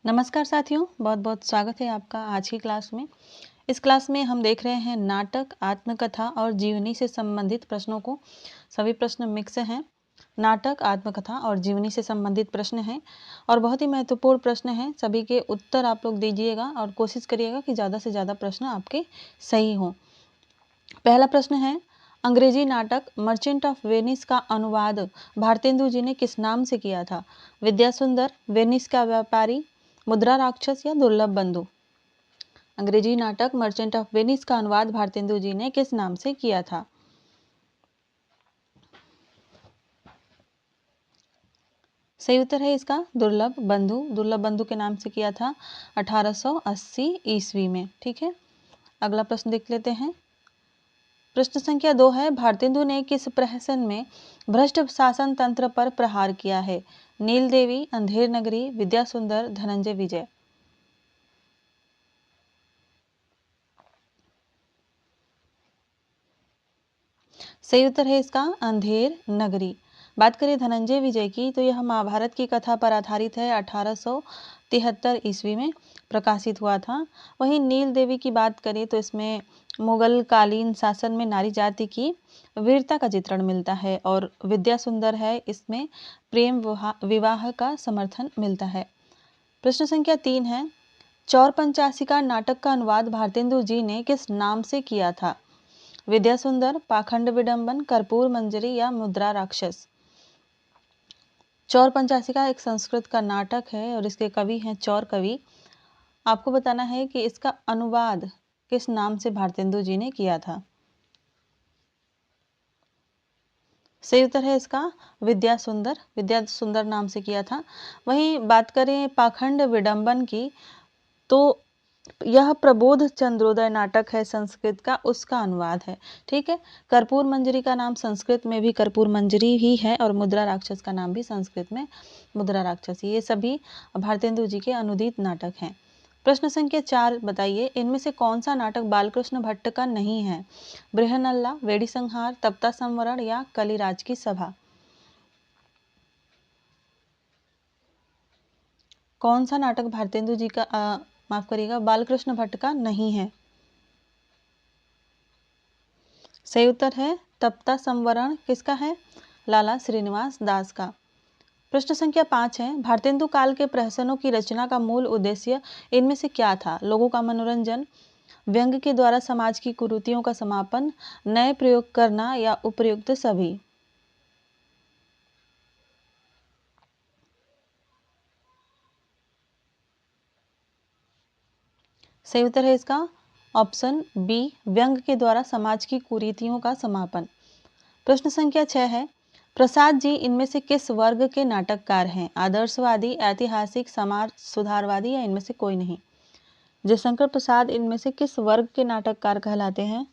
नमस्कार साथियों, बहुत बहुत स्वागत है आपका आज की क्लास में। इस क्लास में हम देख रहे हैं नाटक, आत्मकथा और जीवनी से संबंधित प्रश्नों को। सभी प्रश्न मिक्स हैं। नाटक, आत्मकथा और जीवनी से संबंधित प्रश्न हैं और बहुत ही महत्वपूर्ण प्रश्न हैं। सभी के उत्तर आप लोग दीजिएगा और कोशिश करिएगा कि ज़्यादा से ज़्यादा प्रश्न आपके सही हों। पहला प्रश्न है, अंग्रेजी नाटक मर्चेंट ऑफ वेनिस का अनुवाद भारतेंदु जी ने किस नाम से किया था? विद्यासुंदर, वेनिस का व्यापारी, मुद्रा राक्षस या दुर्लभ बंधु? अंग्रेजी नाटक मर्चेंट ऑफ वेनिस का अनुवाद भारतेंदु जी ने किस नाम से किया था? सही उत्तर है इसका दुर्लभ बंधु। दुर्लभ बंधु के नाम से किया था 1880 ईस्वी में। ठीक है, अगला प्रश्न देख लेते हैं। प्रश्न संख्या 2 है, भारतेंदु ने किस प्रहसन में भ्रष्ट शासन तंत्र पर प्रहार किया है? नील देवी, अंधेर नगरी, विद्यासुंदर, धनंजय विजय? सही उत्तर है इसका अंधेर नगरी। बात करें धनंजय विजय की तो यह महाभारत की कथा पर आधारित है। 1873 ईस्वी में प्रकाशित हुआ था। वहीं नील देवी की बात करें तो इसमें मुगल कालीन शासन में नारी जाति की वीरता का चित्रण मिलता है और विद्या सुंदर है, इसमें प्रेम विवाह का समर्थन मिलता है। प्रश्न संख्या 3 है, चौर पंचाशिका नाटक का अनुवाद भारतेंदु जी ने किस नाम से किया था? विद्यासुंदर, पाखंड विडंबन, कर्पूर मंजरी या मुद्रा राक्षस? चौर पंचाशिका एक संस्कृत का नाटक है और इसके कवि हैं चौर कवि। आपको बताना है कि इसका अनुवाद किस नाम से भारतेंदु जी ने किया था। सही उत्तर है इसका विद्यासुंदर। विद्यासुंदर नाम से किया था। वहीं बात करें पाखंड विडंबन की तो यह प्रबोध चंद्रोदय नाटक है संस्कृत का, उसका अनुवाद है। ठीक है, कर्पूर मंजरी का नाम संस्कृत में भी कर्पूर मंजरी ही है और मुद्रा राक्षस का नाम भी संस्कृत में मुद्रा राक्षस। ये सभी भारतेंदु जी के अनुदित नाटक हैं। प्रश्न संख्या 4 बताइए, इनमें से कौन सा नाटक बालकृष्ण भट्ट का नहीं है? बृहन्नल्ला, वेड़ी संहार, तप्ता संवरण या कलिराज की सभा? कौन सा नाटक भारतेंदु जी का माफ करिएगा बालकृष्ण भट्ट का नहीं है? सही उत्तर है तप्ता संवरण। किसका है? लाला श्रीनिवास दास का। प्रश्न संख्या 5 है, भारतेंदु काल के प्रहसनों की रचना का मूल उद्देश्य इनमें से क्या था? लोगों का मनोरंजन, व्यंग्य के द्वारा समाज की कुरीतियों का समापन, नए प्रयोग करना या उपयुक्त सभी? सही उत्तर है इसका ऑप्शन बी, व्यंग्य के द्वारा समाज की कुरीतियों का समापन। प्रश्न संख्या 6 है, प्रसाद जी इनमें से किस वर्ग के नाटककार हैं? आदर्शवादी, ऐतिहासिक, समाज सुधारवादी या इनमें से कोई नहीं? जयशंकर प्रसाद इनमें से किस वर्ग के नाटककार कहलाते हैं?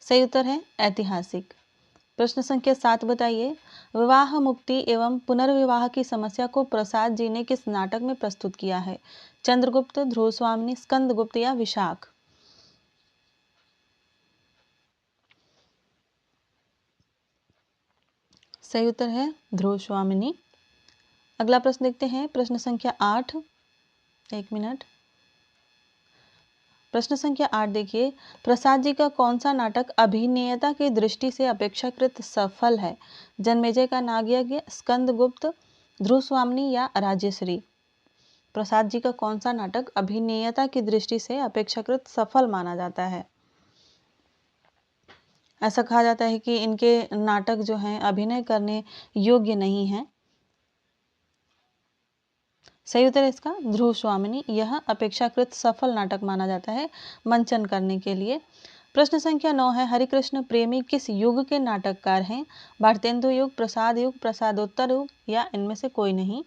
सही उत्तर है ऐतिहासिक। प्रश्न संख्या 7 बताइए, विवाह मुक्ति एवं पुनर्विवाह की समस्या को प्रसाद जी ने किस नाटक में प्रस्तुत किया है? चंद्रगुप्त, ध्रुव स्वामिनी, स्कंदगुप्त या विशाख? सही उत्तर है ध्रुव स्वामिनी। अगला प्रश्न देखते हैं, प्रश्न संख्या 8। एक मिनट। प्रश्न संख्या 8 देखिए, प्रसाद जी का कौन सा नाटक अभिनेता की दृष्टि से अपेक्षाकृत सफल है? जन्मेजय का नागयज्ञ, स्कंदगुप्त, ध्रुव स्वामिनी या राजेश्री? प्रसाद जी का कौन सा नाटक अभिनेता की दृष्टि से अपेक्षाकृत सफल माना जाता है? ऐसा कहा जाता है कि इनके नाटक जो हैं अभिनय करने योग्य नहीं हैं। सही उत्तर है इसका ध्रुव स्वामिनी। यह अपेक्षाकृत सफल नाटक माना जाता है मंचन करने के लिए। प्रश्न संख्या 9 है, हरिकृष्ण प्रेमी किस युग के नाटककार हैं? भारतेंदु युग, प्रसाद युग, प्रसादोत्तर युग या इनमें से कोई नहीं?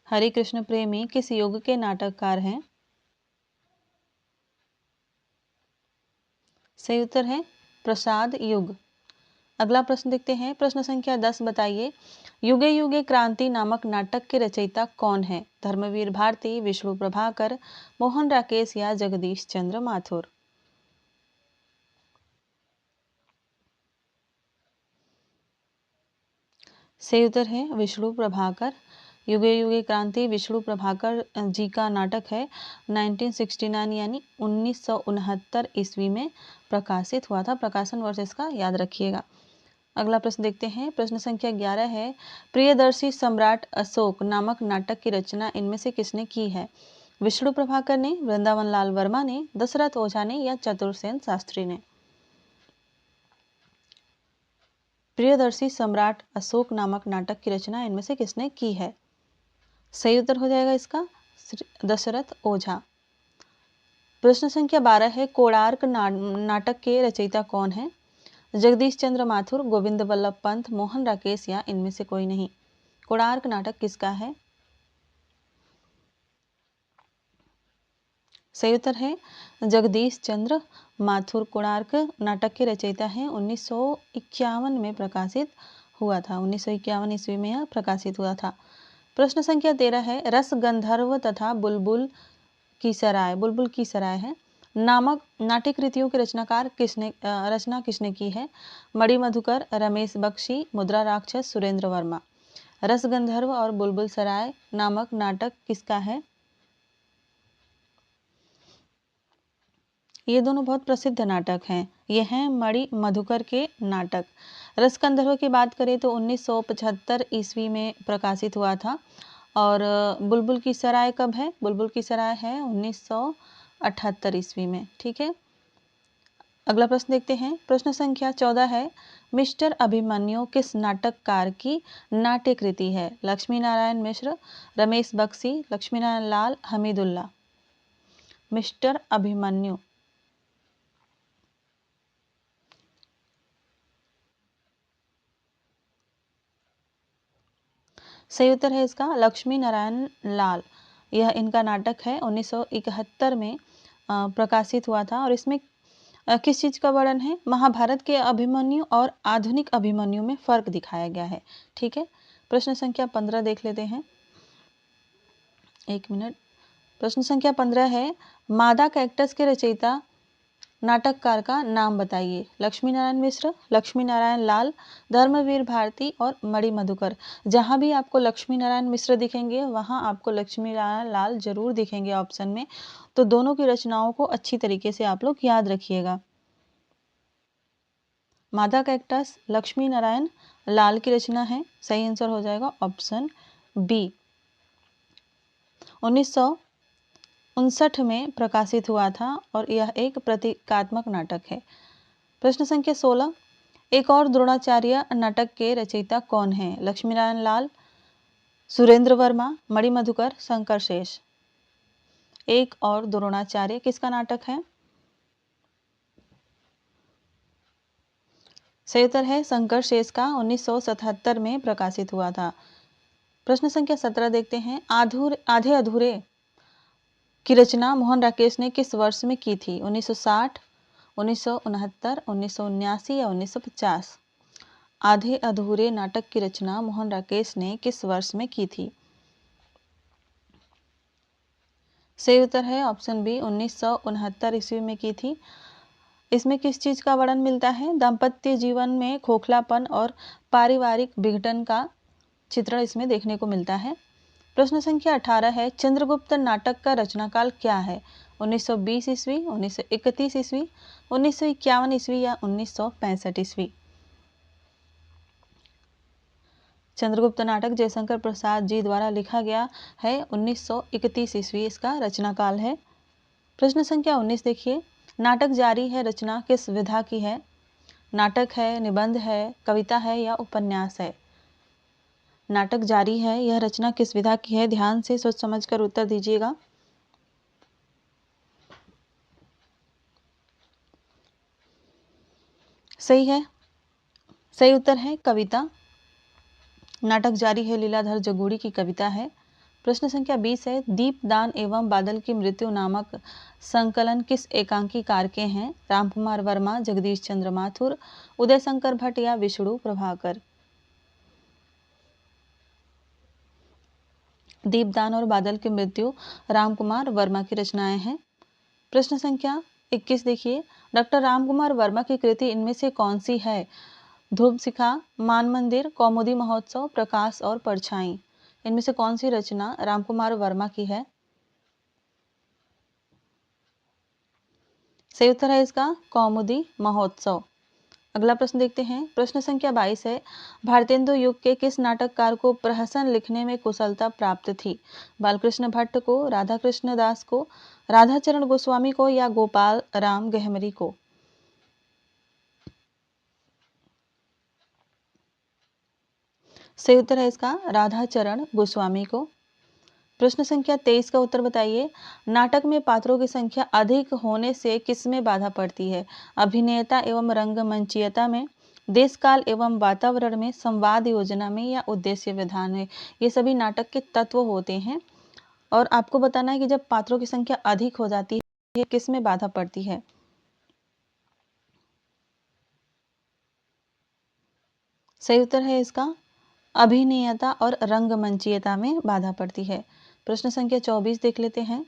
हरिकृष्ण प्रेमी किस युग के नाटककार हैं? सही उत्तर है प्रसाद युग। अगला प्रश्न देखते हैं, प्रश्न संख्या 10 बताइए, युगे युगे क्रांति नामक नाटक के रचयिता कौन है? धर्मवीर भारती, विष्णु प्रभाकर, मोहन राकेश या जगदीश चंद्र माथुर? सही उत्तर है विष्णु प्रभाकर। युगे युगे क्रांति विष्णु प्रभाकर जी का नाटक है, 1969 यानी 1969 ईस्वी में प्रकाशित हुआ था। प्रकाशन वर्ष इसका याद रखिएगा। अगला प्रश्न देखते हैं। प्रश्न संख्या 11 है, प्रियदर्शी सम्राट अशोक नामक नाटक की रचना इनमें से किसने की है? विष्णु प्रभाकर ने, वृंदावन लाल वर्मा ने, दशरथ ओझा ने या चतुरसेन शास्त्री ने? प्रियदर्शी सम्राट अशोक नामक नाटक की रचना इनमें से किसने की है? सही उत्तर हो जाएगा इसका दशरथ ओझा। प्रश्न संख्या 12 है, कोणार्क नाटक के रचयिता कौन है? जगदीश चंद्र माथुर, गोविंद वल्लभ पंत, मोहन राकेश या इनमें से कोई नहीं? कोणार्क नाटक किसका है? सही उत्तर है जगदीश चंद्र माथुर। कोणार्क नाटक के रचयिता हैं। 1951 में प्रकाशित हुआ था। 1951 ईस्वी में यह प्रकाशित हुआ था। प्रश्न संख्या 13 है, रस गंधर्व तथा बुलबुल की सराय है नामक नाट्य कृतियों के रचना किसने की है? मणि मधुकर, रमेश बख्शी, मुद्रा राक्षस, सुरेंद्र वर्मा। रस गंधर्व और बुलबुल सराय नामक नाटक किसका है? ये दोनों बहुत प्रसिद्ध नाटक हैं। ये हैं मणि मधुकर के नाटक। रसगंधर्व की बात करें तो 1975 ईस्वी में प्रकाशित हुआ था। और बुलबुल की सराय कब है? बुलबुल की सराय है 1978 ईस्वी में। ठीक है, अगला प्रश्न देखते हैं। प्रश्न संख्या 14 है, मिस्टर अभिमन्यु किस नाटककार की नाट्य कृति है? लक्ष्मी नारायण मिश्र, रमेश बख्शी, लक्ष्मी नारायण लाल, हमीदुल्ला। मिस्टर अभिमन्यु। सही उत्तर है इसका लक्ष्मी नारायण लाल। यह इनका नाटक है, 1971 में प्रकाशित हुआ था। और इसमें किस चीज़ का वर्णन है? महाभारत के अभिमन्यु और आधुनिक अभिमन्यु में फर्क दिखाया गया है। ठीक है, प्रश्न संख्या 15 देख लेते हैं। एक मिनट। प्रश्न संख्या 15 है, मादा कैक्टस के रचयिता नाटककार का नाम बताइए। लक्ष्मी नारायण मिश्र, लक्ष्मी नारायण लाल, धर्मवीर भारती और मणि मधुकर। जहां भी आपको लक्ष्मी नारायण मिश्र दिखेंगे वहां आपको लक्ष्मी नारायण लाल जरूर दिखेंगे ऑप्शन में। तो दोनों की रचनाओं को अच्छी तरीके से आप लोग याद रखिएगा। मादा कैक्टस लक्ष्मी नारायण लाल की रचना है। सही आंसर हो जाएगा ऑप्शन बी। 1959 में प्रकाशित हुआ था और यह एक प्रतीकात्मक नाटक है। प्रश्न संख्या 16, एक और द्रोणाचार्य नाटक के रचयिता कौन है? लक्ष्मी नारायण लाल, सुरेंद्र वर्मा, मणि मधुकर, शंकर शेष। एक और द्रोणाचार्य किसका नाटक है? सही उत्तर है शंकर शेष का, 1977 में प्रकाशित हुआ था। प्रश्न संख्या 17 देखते हैं। आधे अधूरे की रचना मोहन राकेश ने किस वर्ष में की थी? 1960, 1969, 1979 या 1950? आधे अधूरे नाटक की रचना मोहन राकेश ने किस वर्ष में की थी? सही उत्तर है ऑप्शन बी, 1969 ईस्वी में की थी। इसमें किस चीज का वर्णन मिलता है? दाम्पत्य जीवन में खोखलापन और पारिवारिक विघटन का चित्रण इसमें देखने को मिलता है। प्रश्न संख्या 18 है, चंद्रगुप्त नाटक का रचनाकाल क्या है? 1920 ईस्वी, 1931 ईस्वी, 1951 ईस्वी या 1965 ईस्वी? चंद्रगुप्त नाटक जयशंकर प्रसाद जी द्वारा लिखा गया है, 1931 ईस्वी इसका रचनाकाल है। प्रश्न संख्या 19 देखिए, नाटक जारी है रचना किस विधा की है? नाटक है, निबंध है, कविता है या उपन्यास है? नाटक जारी है यह रचना किस विधा की है? ध्यान से सोच समझकर उत्तर दीजिएगा। सही है, सही उत्तर है कविता। नाटक जारी है लीलाधर जगूड़ी की कविता है। प्रश्न संख्या 20 है, दीपदान एवं बादल की मृत्यु नामक संकलन किस एकांकीकार के हैं? रामकुमार वर्मा, जगदीश चंद्र माथुर, उदय शंकर भट्ट या विष्णु प्रभाकर? दीपदान और बादल की मृत्यु रामकुमार वर्मा की रचनाएं हैं। प्रश्न संख्या 21 देखिए, डॉक्टर रामकुमार वर्मा की कृति इनमें से कौन सी है? धूप शिखा, मान मंदिर, कौमुदी महोत्सव, प्रकाश और परछाई, इनमें से कौन सी रचना रामकुमार वर्मा की है? सही उत्तर है इसका कौमुदी महोत्सव। अगला प्रश्न देखते हैं। प्रश्न संख्या 22 है। भारतेंदु युग के किस नाटककार को प्रहसन लिखने में कुशलता प्राप्त थी? बालकृष्ण भट्ट को, राधा कृष्ण दास को, राधाचरण गोस्वामी को या गोपाल राम गहमरी को? सही उत्तर है इसका राधाचरण गोस्वामी को। प्रश्न संख्या 23 का उत्तर बताइए। नाटक में पात्रों की संख्या अधिक होने से किसमें बाधा पड़ती है? अभिनेता एवं रंगमंचीयता में, देश काल एवं वातावरण में, संवाद योजना में या उद्देश्य विधान में? ये सभी नाटक के तत्व होते हैं और आपको बताना है कि जब पात्रों की संख्या अधिक हो जाती है किसमें बाधा पड़ती है? सही उत्तर है इसका अभिनेता और रंगमंचीयता में बाधा पड़ती है। प्रश्न संख्या 24 देख लेते हैं।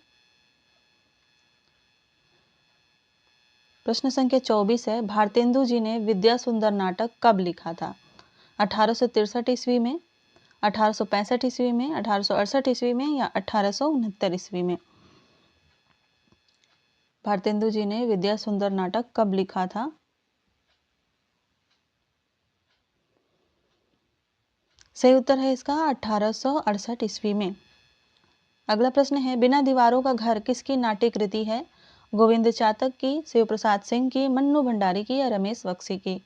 प्रश्न संख्या 24 है। भारतेंदु जी ने विद्या सुंदर नाटक कब लिखा था? 1863 ईस्वी में, 1865 ईस्वी में, 1868 ईस्वी में या 1869 ईस्वी में? भारतेंदु जी ने विद्या सुंदर नाटक कब लिखा था? सही उत्तर है इसका 1868 ईस्वी में। अगला प्रश्न है। बिना दीवारों का घर किसकी नाट्य कृति है? गोविंद चातक की, शिव प्रसाद सिंह की, मन्नू भंडारी की या रमेश बख्शी की?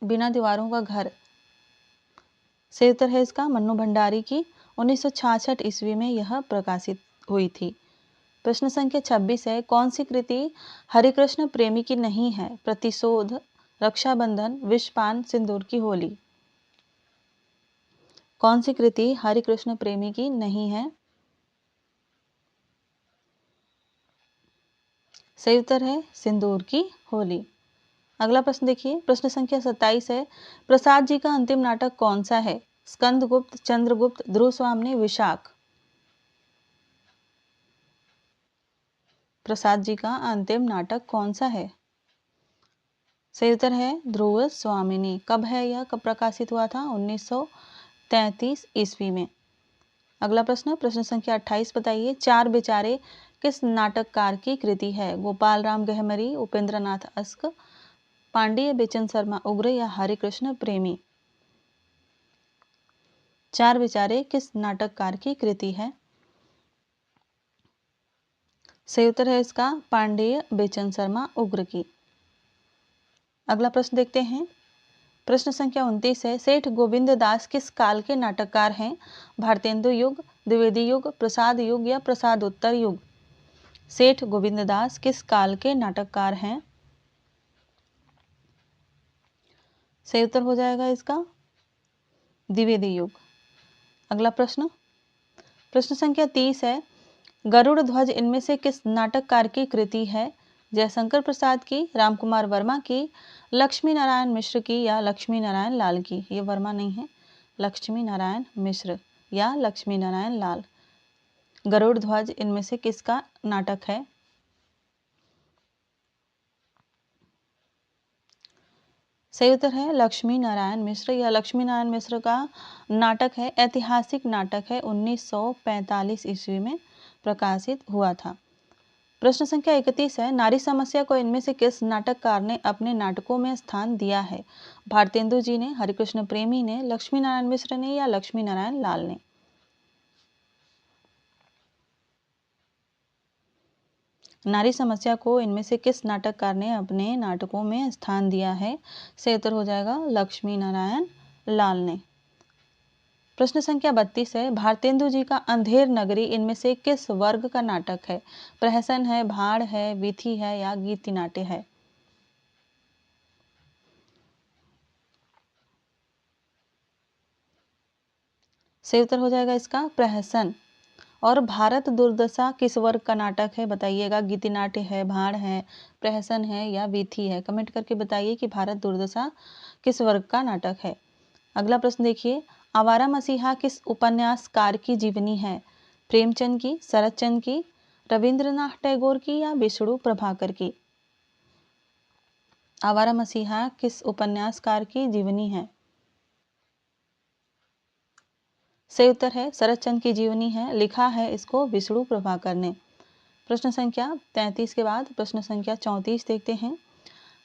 बिना दीवारों का घर, सही उत्तर है इसका मन्नू भंडारी की। 1966 ईस्वी में यह प्रकाशित हुई थी। प्रश्न संख्या 26 है। कौन सी कृति हरिकृष्ण प्रेमी की नहीं है? प्रतिशोध, रक्षाबंधन, विषपान, सिंदूर की होली? कौन सी कृति हरिकृष्ण प्रेमी की नहीं है? सही उत्तर है सिंदूर की होली। अगला प्रश्न देखिए। प्रश्न संख्या 27 है। प्रसाद जी का अंतिम नाटक कौन सा है? स्कंदगुप्त, चंद्रगुप्त, ध्रुव स्वामिनी, विशाख? प्रसाद जी का अंतिम नाटक कौन सा है? सही उत्तर है ध्रुव स्वामिनी। कब है यह, कब प्रकाशित हुआ था? 1933 ईस्वी में। अगला प्रश्न, प्रश्न संख्या 28 बताइए। चार बेचारे किस नाटककार की कृति है? गोपाल राम गहमरी, उपेंद्र नाथ अस्क, पांडेय बेचन शर्मा उग्र या हरिकृष्ण प्रेमी? चार बेचारे किस नाटककार की कृति है? सही उत्तर है इसका पांडेय बेचन शर्मा उग्र की। अगला प्रश्न देखते हैं। प्रश्न संख्या 29 है। सेठ गोविंद दास किस काल के नाटककार हैं? भारतेंदु युग, द्विवेदी युग, प्रसाद युग या प्रसादोत्तर युग? सेठ गोविंद दास किस काल के नाटककार हैं? सही उत्तर हो जाएगा इसका द्विवेदी युग। अगला प्रश्न, प्रश्न संख्या 30 है। गरुड़ ध्वज इनमें से किस नाटककार की कृति है? जयशंकर प्रसाद की, रामकुमार वर्मा की, लक्ष्मी नारायण मिश्र की या लक्ष्मी नारायण लाल की? ये वर्मा नहीं है, लक्ष्मी नारायण मिश्र या लक्ष्मी नारायण लाल। गरुड़ ध्वज इनमें से किसका नाटक है? सही उत्तर है लक्ष्मी नारायण मिश्र या लक्ष्मी नारायण मिश्र का नाटक है, ऐतिहासिक नाटक है, 1945 ईस्वी में प्रकाशित हुआ था। प्रश्न संख्या 31 है। नारी समस्या को इनमें से किस नाटककार ने अपने नाटकों में स्थान दिया है? भारतेंदु जी ने, हरिकृष्ण प्रेमी ने, लक्ष्मी नारायण मिश्र ने या लक्ष्मी नारायण लाल ने? नारी समस्या को इनमें से किस नाटककार ने अपने नाटकों में स्थान दिया है? सही उत्तर हो जाएगा लक्ष्मी नारायण लाल ने। प्रश्न संख्या 32 है। भारतेंदु जी का अंधेर नगरी इनमें से किस वर्ग का नाटक है? प्रहसन है, भाड़ है, वीथी है या गीति नाट्य है? सही उत्तर हो जाएगा इसका प्रहसन। और भारत दुर्दशा किस वर्ग का नाटक है? बताइएगा। गीति नाट्य है, भाड़ है, प्रहसन है या वीथी है? कमेंट करके बताइए कि भारत दुर्दशा किस वर्ग का नाटक है। अगला प्रश्न देखिए। आवारा मसीहा किस उपन्यासकार की जीवनी है? प्रेमचंद की, शरतचंद्र की, रविंद्रनाथ टैगोर की या विष्णु प्रभाकर की? आवारा मसीहा किस उपन्यासकार की जीवनी है? सही उत्तर है शरत चंद्र की जीवनी है, लिखा है इसको विष्णु प्रभाकर ने। प्रश्न संख्या 33 के बाद प्रश्न संख्या 34 देखते हैं।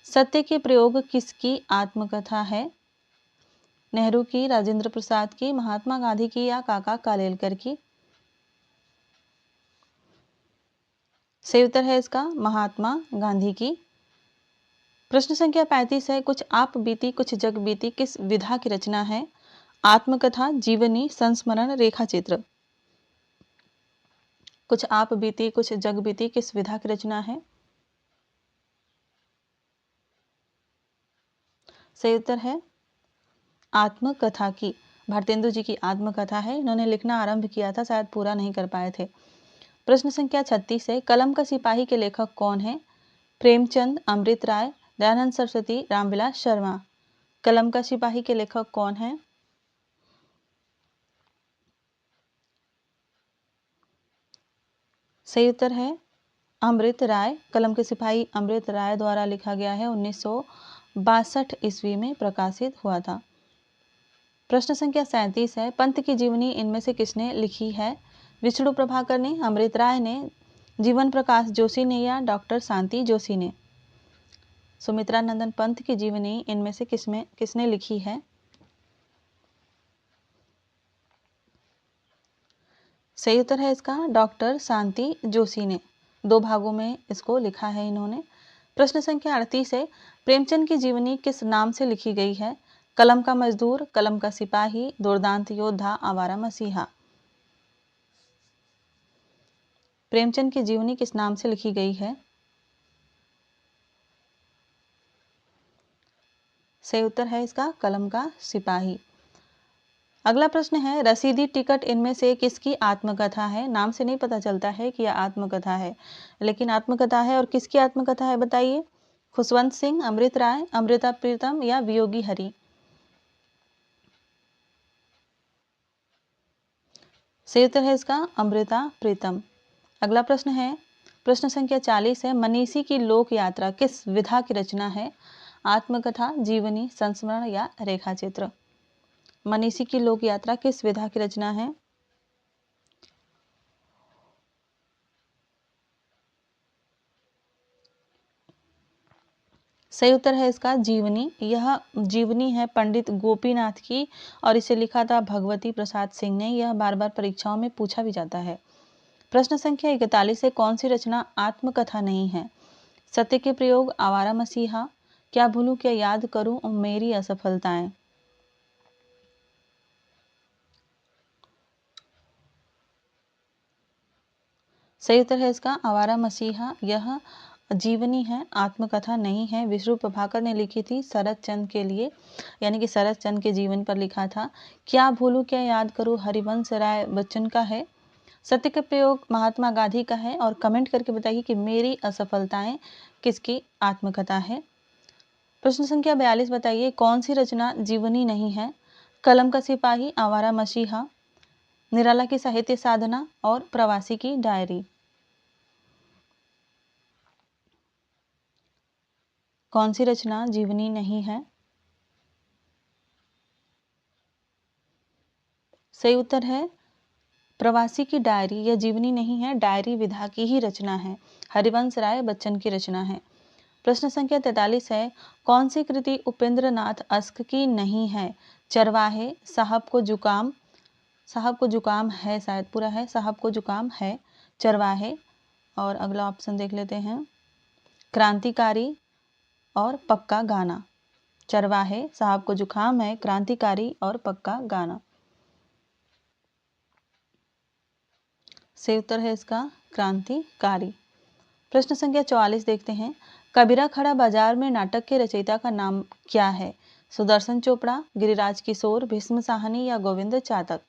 सत्य के प्रयोग किसकी आत्मकथा है? नेहरू की, राजेंद्र प्रसाद की, महात्मा गांधी की या काका कालेलकर की? सही उत्तर है इसका महात्मा गांधी की। प्रश्न संख्या 35 है कुछ आप बीती कुछ जग बीती किस विधा की रचना है? आत्मकथा, जीवनी, संस्मरण, रेखा चित्र। कुछ आप बीती कुछ जग बीती किस विधा की रचना है? सही उत्तर है आत्मकथा की। भारतेंदु जी की आत्मकथा है, इन्होंने लिखना आरंभ किया था, शायद पूरा नहीं कर पाए थे। प्रश्न संख्या 36 है कलम का सिपाही के लेखक कौन है? प्रेमचंद, अमृत राय, दयानंद सरस्वती, रामविलास शर्मा। कलम का सिपाही के लेखक कौन है? सही उत्तर है अमृत राय। कलम के सिपाही अमृत राय द्वारा लिखा गया है, 1962 ईस्वी में प्रकाशित हुआ था। प्रश्न संख्या 37 है पंत की जीवनी इनमें से किसने लिखी है? विष्णु प्रभाकर ने, अमृत राय ने, जीवन प्रकाश जोशी ने या डॉक्टर शांति जोशी ने? सुमित्रा नंदन पंत की जीवनी इनमें से किसने लिखी है? सही उत्तर है इसका डॉक्टर शांति जोशी ने। 2 भागों में इसको लिखा है इन्होंने। प्रश्न संख्या 38 है प्रेमचंद की जीवनी किस नाम से लिखी गई है? कलम का मजदूर, कलम का सिपाही, दुर्दांत योद्धा, आवारा मसीहा। प्रेमचंद की जीवनी किस नाम से लिखी गई है? सही उत्तर है इसका कलम का सिपाही। अगला प्रश्न है रसीदी टिकट इनमें से किसकी आत्मकथा है? नाम से नहीं पता चलता है कि यह आत्मकथा है, लेकिन आत्मकथा है। और किसकी आत्मकथा है बताइए? खुशवंत सिंह, अमृत राय, अमृता प्रीतम या वियोगी हरि? सही उत्तर है इसका अमृता प्रीतम। अगला प्रश्न है प्रश्न संख्या 40 है मनीषी की लोक यात्रा किस विधा की रचना है? आत्मकथा, जीवनी, संस्मरण या रेखा चित्र? मनीषी की लोक यात्रा किस विधा की रचना है? सही उत्तर है इसका जीवनी। यह जीवनी है पंडित गोपीनाथ की और इसे लिखा था भगवती प्रसाद सिंह ने। यह बार बार परीक्षाओं में पूछा भी जाता है। प्रश्न संख्या 41 है कौन सी रचना आत्मकथा नहीं है? सत्य के प्रयोग, आवारा मसीहा, क्या भूलूं क्या याद करूं, मेरी असफलताएं। सही उत्तर है इसका आवारा मसीहा। यह जीवनी है, आत्मकथा नहीं है। विष्णु प्रभाकर ने लिखी थी शरत चंद्र के लिए, यानी कि शरत चंद्र के जीवन पर लिखा था। क्या भूलूं क्या याद करूं हरिवंश राय बच्चन का है। सत्य के प्रयोग महात्मा गांधी का है। और कमेंट करके बताइए कि मेरी असफलताएं किसकी आत्मकथा है। प्रश्न संख्या 42 बताइए कौन सी रचना जीवनी नहीं है? कलम का सिपाही, आवारा मसीहा, निराला की साहित्य साधना और प्रवासी की डायरी। कौन सी रचना जीवनी नहीं है? सही उत्तर है प्रवासी की डायरी। यह जीवनी नहीं है, डायरी विधा की ही रचना है। हरिवंश राय बच्चन की रचना है। प्रश्न संख्या 43 है कौन सी कृति उपेंद्र नाथ अस्क की नहीं है? चरवाहे, साहब को जुकाम है, शायद पूरा है, साहब को जुकाम है, चरवाहे। और अगला ऑप्शन देख लेते हैं क्रांतिकारी और पक्का गाना। चरवाहे, साहब को जुकाम है, क्रांतिकारी और पक्का गाना। सही उत्तर है इसका क्रांतिकारी। प्रश्न संख्या 44 देखते हैं कबीरा खड़ा बाजार में नाटक के रचयिता का नाम क्या है? सुदर्शन चोपड़ा, गिरिराज किशोर, भीष्म साहनी या गोविंद चातक?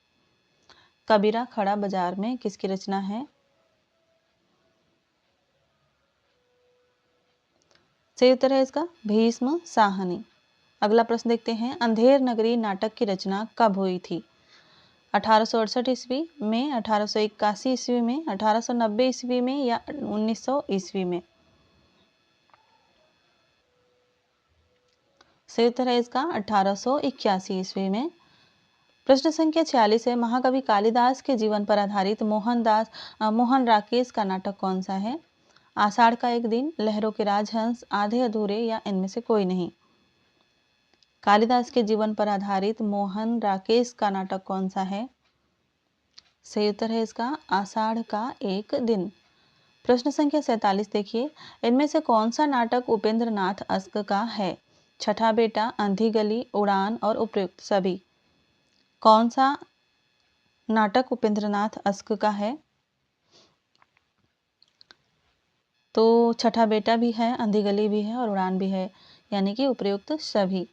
कबीरा खड़ा बाजार में किसकी रचना है? सही उत्तर है इसका भीष्म साहनी। अगला प्रश्न देखते हैं अंधेर नगरी नाटक की रचना कब हुई थी? 1868 ईस्वी में, 1881 ईस्वी में, 1890 ईस्वी में या 1900 ईस्वी में? सही उत्तर है इसका 1881 ईस्वी में। प्रश्न संख्या 46 है, महाकवि कालिदास के जीवन पर आधारित मोहन राकेश का नाटक कौन सा है? आषाढ़ का एक दिन, लहरों के राजहंस, आधे अधूरे या इनमें से कोई नहीं। कालिदास के जीवन पर आधारित मोहन राकेश का नाटक कौन सा है? सही उत्तर है इसका आषाढ़ का एक दिन। प्रश्न संख्या 47 देखिए, इनमें से कौन सा नाटक उपेंद्र नाथ अस्क का है? छठा बेटा, अंधी गली, उड़ान और उपयुक्त सभी। कौन सा नाटक उपेंद्र नाथ अस्क का है? तो छठा बेटा भी है, अंधी गली भी है और उड़ान भी है, यानी कि उपयुक्त सभी।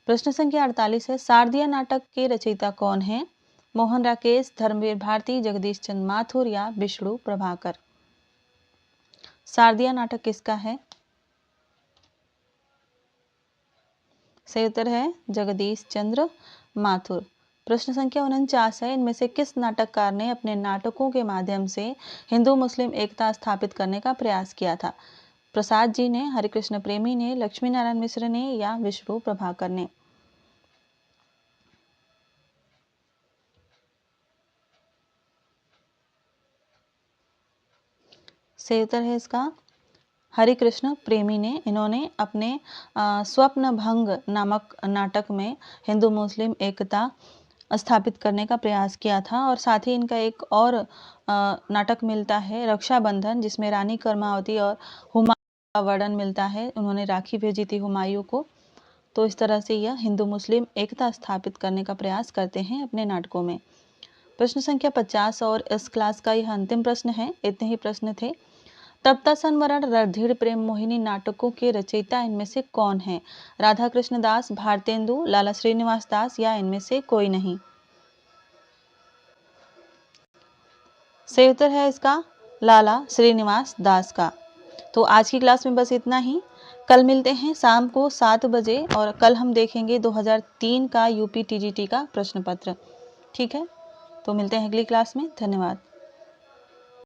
प्रश्न संख्या 48 है, शारदीय नाटक के रचयिता कौन है? मोहन राकेश, धर्मवीर भारती, जगदीश चंद्र माथुर या विष्णु प्रभाकर। शारदीय नाटक किसका है? सही उत्तर है जगदीश चंद्र माथुर। प्रश्न संख्या 49 है, इनमें से किस नाटककार ने अपने नाटकों के माध्यम से हिंदू मुस्लिम एकता स्थापित करने का प्रयास किया था? प्रसाद जी ने, हरिकृष्ण प्रेमी ने, लक्ष्मी नारायण मिश्र ने या विष्णु प्रभाकर ने। सही उत्तर है इसका हरिकृष्ण प्रेमी ने। इन्होंने अपने स्वप्न भंग नामक नाटक में हिंदू मुस्लिम एकता स्थापित करने का प्रयास किया था। और साथ ही इनका एक और नाटक मिलता है रक्षाबंधन, जिसमें रानी कर्मावती और हुमायूं का वर्णन मिलता है। उन्होंने राखी भेजी थी हुमायूं को। तो इस तरह से यह हिंदू मुस्लिम एकता स्थापित करने का प्रयास करते हैं अपने नाटकों में। प्रश्न संख्या 50 और इस क्लास का यह अंतिम प्रश्न है। इतने ही प्रश्न थे। तप्ता संवरण, रणधीर प्रेम मोहिनी नाटकों के रचयिता इनमें से कौन है? राधा कृष्ण दास, भारतेंदु, लाला श्रीनिवास दास या इनमें से कोई नहीं। सही उत्तर है इसका लाला श्रीनिवास दास का। तो आज की क्लास में बस इतना ही। कल मिलते हैं शाम को 7 बजे और कल हम देखेंगे 2003 का यूपी टीजीटी का प्रश्न पत्र। ठीक है, तो मिलते हैं अगली क्लास में। धन्यवाद।